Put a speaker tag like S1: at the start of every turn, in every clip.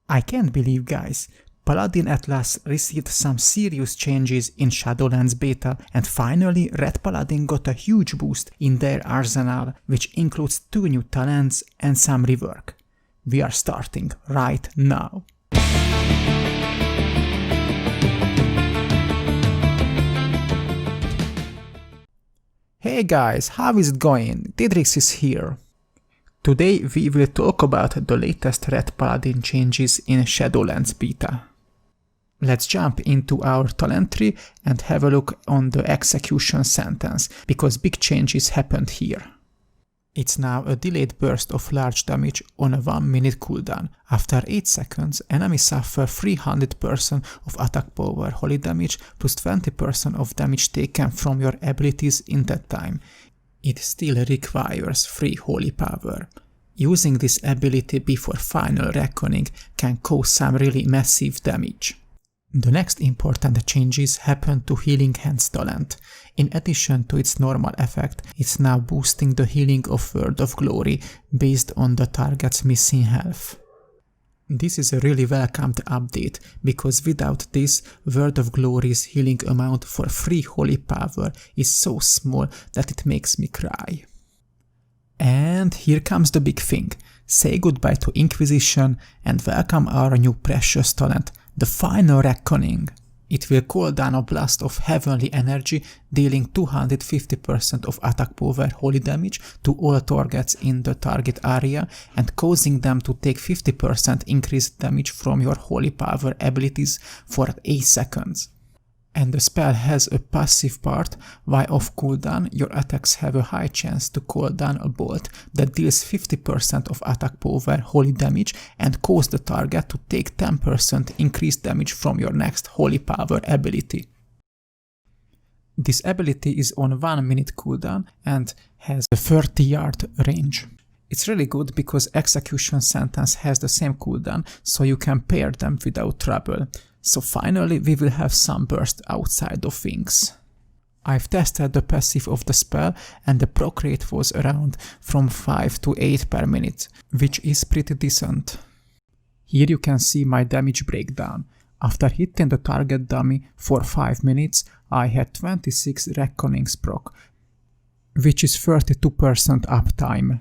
S1: I can't believe, guys, Paladin at last received some serious changes in Shadowlands Beta, and finally Ret Paladin got a huge boost in their arsenal, which includes 2 new talents and some rework. We are starting right now. Hey guys, how is it going? Didrix is here. Today we will talk about the latest Ret Paladin changes in Shadowlands Beta. Let's jump into our talent tree and have a look on the execution sentence, because big changes happened here. It's now a delayed burst of large damage on a 1-minute cooldown. After 8 seconds, enemies suffer 300% of attack power holy damage plus 20% of damage taken from your abilities in that time. It still requires free holy power. Using this ability before final reckoning can cause some really massive damage. The next important changes happen to Healing Hands talent. In addition to its normal effect, it's now boosting the healing of Word of Glory based on the target's missing health. This is a really welcomed update, because without this, Word of Glory's healing amount for free holy power is so small that it makes me cry. And here comes the big thing. Say goodbye to Inquisition and welcome our new precious talent, the Final Reckoning. It will call down a blast of heavenly energy, dealing 250% of attack power holy damage to all targets in the target area and causing them to take 50% increased damage from your holy power abilities for 8 seconds. And the spell has a passive part, while off cooldown your attacks have a high chance to call down a bolt that deals 50% of attack power holy damage and cause the target to take 10% increased damage from your next holy power ability. This ability is on 1-minute cooldown and has a 30-yard range. It's really good because execution sentence has the same cooldown, so you can pair them without trouble. So finally we will have some burst outside of things. I've tested the passive of the spell and the proc rate was around from 5 to 8 per minute, which is pretty decent. Here you can see my damage breakdown. After hitting the target dummy for 5 minutes, I had 26 Reckonings proc, which is 32% uptime.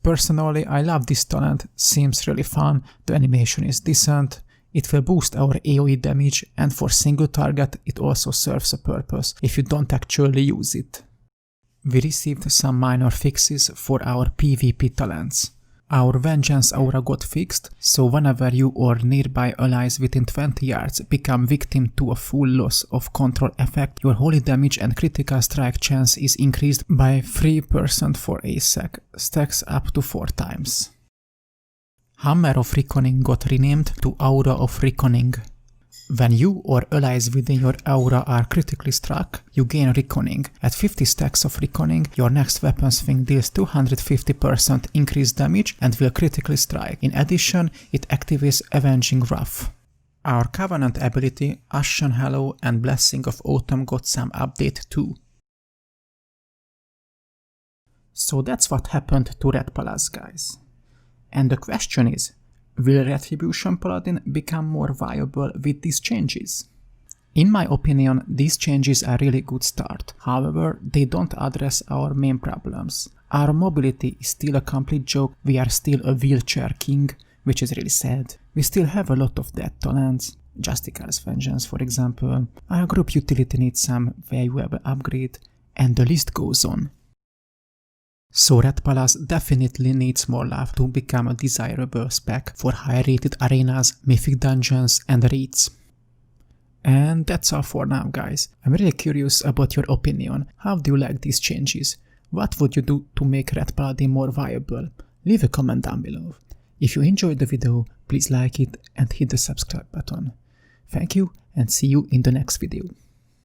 S1: Personally, I love this talent, seems really fun, the animation is decent. It will boost our AoE damage, and for single target it also serves a purpose if you don't actually use it. We received some minor fixes for our PvP talents. Our Vengeance aura got fixed, so whenever you or nearby allies within 20 yards become victim to a full loss of control effect, your holy damage and critical strike chance is increased by 3% for a sec, stacks up to 4 times. Hammer of Reckoning got renamed to Aura of Reckoning. When you or allies within your aura are critically struck, you gain Reckoning. At 50 stacks of Reckoning, your next weapon swing deals 250% increased damage and will critically strike. In addition, it activates Avenging Wrath. Our Covenant ability, Ashen Hallow and Blessing of Autumn got some update too. So that's what happened to Ret Paladin, guys. And the question is, will Retribution Paladin become more viable with these changes? In my opinion, these changes are a really good start. However, they don't address our main problems. Our mobility is still a complete joke, we are still a wheelchair king, which is really sad. We still have a lot of dead talents, Justical's Vengeance for example. Our group utility needs some valuable upgrade, and the list goes on. So Ret Paladin definitely needs more love to become a desirable spec for high-rated arenas, mythic dungeons and raids. And that's all for now, guys. I'm really curious about your opinion. How do you like these changes? What would you do to make Ret Paladin more viable? Leave a comment down below. If you enjoyed the video, please like it and hit the subscribe button. Thank you and see you in the next video.